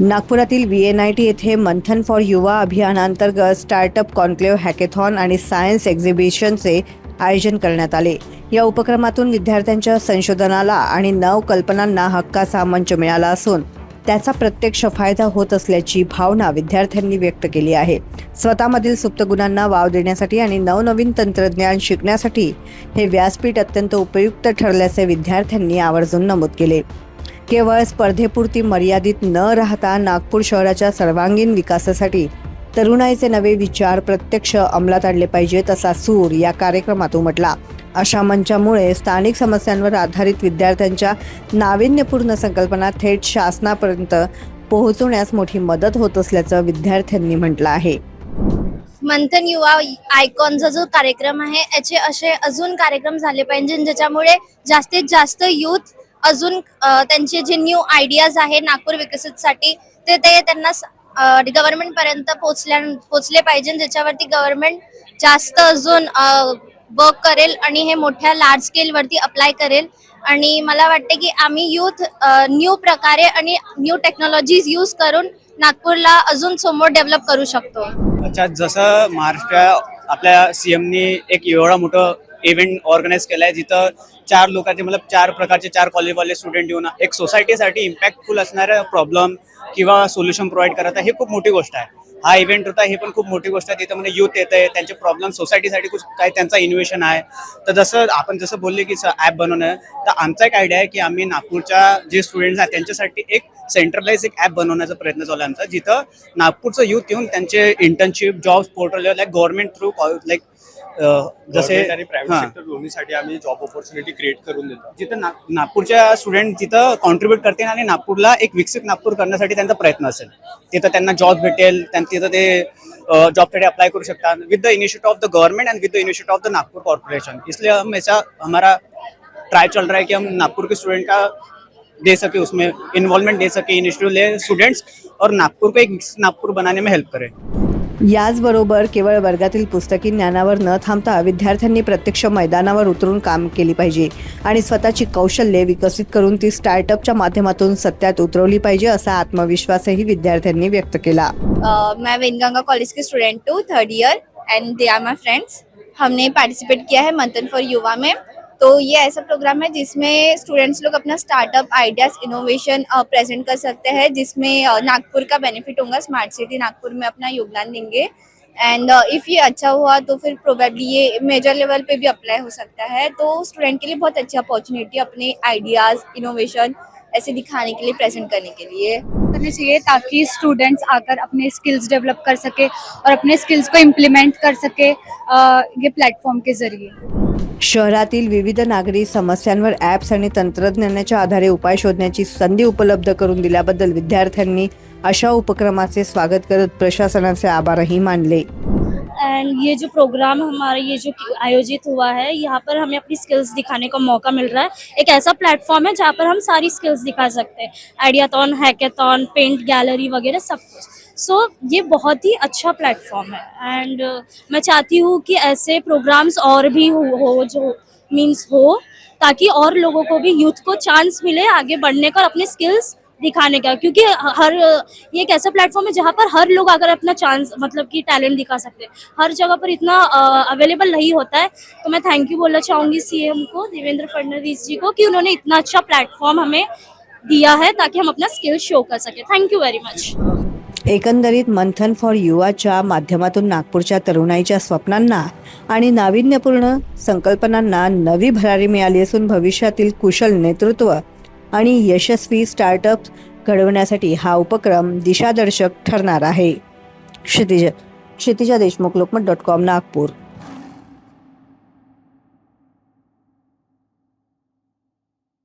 नागपुरातील VNIT येथे मंथन for युवा अभियानांतर्गत स्टार्टअप कॉन्क्लेव्ह हॅकेथॉन आणि सायन्स एक्झिबिशनचे आयोजन करण्यात आले। या उपक्रमातून विद्यार्थ्यांच्या संशोधनाला आणि नवकल्पनांना हक्काचा मंच मिळाला असून त्याचा प्रत्यक्ष फायदा होत असल्याची भावना विद्यार्थ्यांनी व्यक्त केली आहे। स्वतःमधील सुप्त गुणांना वाव देण्यासाठी आणि नवनवीन तंत्रज्ञान शिकण्यासाठी हे व्यासपीठ अत्यंत उपयुक्त ठरल्याचे विद्यार्थ्यांनी आवर्जून नमूद केले। केवळ स्पर्धेपुरती मर्यादित न राहता नागपूर शहराच्या सर्वांगीण विकासासाठी तरुणाईचे नवे विचार प्रत्यक्ष अंमलात आणले पाहिजेत असा सूर या कार्यक्रमात उमटला। अशा मंचामुळे स्थानिक समस्यांवर आधारित विद्यार्थ्यांच्या नाविन्यपूर्ण संकल्पना थेट शासनापर्यंत पोहोचवण्यास मोठी मदत होत असल्याचं विद्यार्थ्यांनी म्हटलं आहे। मंथन युवा आयकॉनचा जो कार्यक्रम आहे याचे असे अजून कार्यक्रम झाले पाहिजे ज्याच्यामुळे जास्तीत जास्त यूथ अजून त्यांचे जे न्यू आयडियाज आहे नागपूर विकसितसाठी ते त्यांना गव्हर्नमेंट पर्यंत पोहोचले पाहिजे, ज्याच्यावरती गव्हर्नमेंट जास्त अजून वर्क करेल आणि हे मोठ्या लार्ज स्केल वरती अप्लाय करेल। आणि मला वाटते की आम्ही यूथ न्यू प्रकारे आणि न्यू टेक्नॉलॉजीज यूज करून नागपूरला अजून समोर डेव्हलप करू शकतो। अच्छा, जसं महाराष्ट्र आपल्या CMनी एक एवढा मोठं इव्हेंट ऑर्गनाईज केलाय जिथं 4 लोकांचे मतलब 4 प्रकारचे 4 कॉलेजवाले स्टुडंट येऊन एक सोसायटीसाठी इम्पॅक्टफुल असणारे प्रॉब्लेम किंवा सोल्युशन प्रोव्हाइड करत आहे, हे खूप मोठी गोष्ट आहे। हा इव्हेंट होता, हे पण खूप मोठी गोष्ट आहे। तिथं म्हणजे यूथ येतंय, त्यांचे प्रॉब्लेम सोसायटीसाठी कुछ काय त्यांचा इनोव्हेशन आहे। तर जसं आपण बोलले की ॲप बनवणं, तर आमचा एक आयडिया आहे की आम्ही नागपूरच्या जे स्टुडंट्स आहेत त्यांच्यासाठी एक सेंट्रलाइज एक ॲप बनवण्याचा प्रयत्न चालू आहे आमचा, जिथं नागपूरचं यूथ येऊन त्यांचे internship jobs portal like government through like जसे आणि प्रायव्हेट सेक्टर दोन्हीसाठी आम्ही जॉब ऑपॉर्च्युनिटी क्रिएट करून देतो, जिथं नागपूरच्या स्टुडंट तिथं कॉन्ट्रीब्यूट करतील आणि नागपूरला एक विकसित नागपूर करण्यासाठी त्यांचा प्रयत्न असेल। तिथं त्यांना जॉब भेटेल, तिथं ते जॉबसाठी अप्लाई करू शकतात with the initiative of the government and with the initiative of the Nagpur corporation. इसलिए हम ऐसा हमारा ट्राई चल रहा है कि हम नागपुर के स्टूडेंट का दे सके, उसमें इन्वॉल्वमेंट दे सके, इनिशिएटिव ले स्टूडेंट्स और नागपुर को एक विकसित नागपूर बनाने में हेल्प करें। याचबरोबर केवळ वर्गातील पुस्तकी ज्ञानावर न थांबता विद्यार्थ्यांनी प्रत्यक्ष मैदानावर उतरून काम केली पाहिजे आणि स्वतःची कौशल्ये विकसित करून ती स्टार्टअपच्या माध्यमातून सत्यात उतरवली पाहिजे असा आत्मविश्वासही विद्यार्थ्यांनी व्यक्त केला। मैं वेनगंगा कॉलेज की स्टूडेंट हूँ, 3rd year, and they are my friends. हमने पार्टिसिपेट किया है मंथन फॉर युवा में। तो ये ऐसा प्रोग्राम है जिसमें स्टूडेंट्स लोग अपना स्टार्टअप आइडियाज इनोवेशन प्रेजेंट कर सकते हैं, जिसमें नागपुर का बेनिफिट होगा। स्मार्ट सिटी नागपुर में अपना योगदान देंगे एंड इफ़ ये अच्छा हुआ तो फिर प्रोबेबली ये मेजर लेवल पे भी अप्लाई हो सकता है। तो स्टूडेंट के लिए बहुत अच्छी अपॉर्चुनिटी अपने आइडियाज़ इनोवेशन ऐसे दिखाने के लिए, प्रेजेंट करने के लिए करनी चाहिए, ताकि स्टूडेंट्स आकर अपने स्किल्स डेवलप कर सके और अपने स्किल्स को इम्प्लीमेंट कर सके ये प्लेटफॉर्म के जरिए। शहरातील विविध नागरी समस्यांवर ॲप्स आणि तंत्रज्ञानाच्या आधारे उपाय शोधण्याची संधी उपलब्ध करून दिल्याबद्दल विद्यार्थ्यांनी अशा उपक्रमाचे स्वागत करत प्रशासनाचे आभारही मानले। एंड ये जो प्रोग्राम हमारा ये जो आयोजित हुआ है, यहाँ पर हमें अपनी स्किल्स दिखाने का मौका मिल रहा है। एक ऐसा प्लेटफॉर्म है जहाँ पर हम सारी स्किल्स दिखा सकते हैं, आइडियाथॉन, हैकेथॉन, पेंट गैलरी वगैरह सब कुछ। सो ये बहुत ही अच्छा प्लेटफॉर्म है एंड मैं चाहती हूँ कि ऐसे प्रोग्राम्स और भी हो जो मीन्स हो, ताकि और लोगों को भी, यूथ को चांस मिले आगे बढ़ने का और अपने स्किल्स दिखाने का। क्योंकि ये एक ऐसा प्लेटफॉर्म है जहाँ पर हर लोग अगर अपना चांस मतलब कि टैलेंट दिखा सकते हैं, हर जगह पर इतना अवेलेबल नहीं होता है। तो मैं थैंक यू बोलना चाहूँगी CM को, देवेंद्र फडणवीस जी को, कि उन्होंने इतना अच्छा प्लेटफॉर्म हमें दिया है ताकि हम अपना स्किल शो कर सकें। Thank you very much. एकंदरीत मंथन फॉर युवाच्या माध्यमातून नागपूरच्या तरुणाईच्या स्वप्नांना आणि नाविन्यपूर्ण संकल्पनांना नवी भरारी मिळाली असून भविष्यातील कुशल नेतृत्व आणि यशस्वी स्टार्टअप घडवण्यासाठी हा उपक्रम दिशादर्शक ठरणार आहे। क्षितिजा देशमुख, लोकमत.com, नागपूर।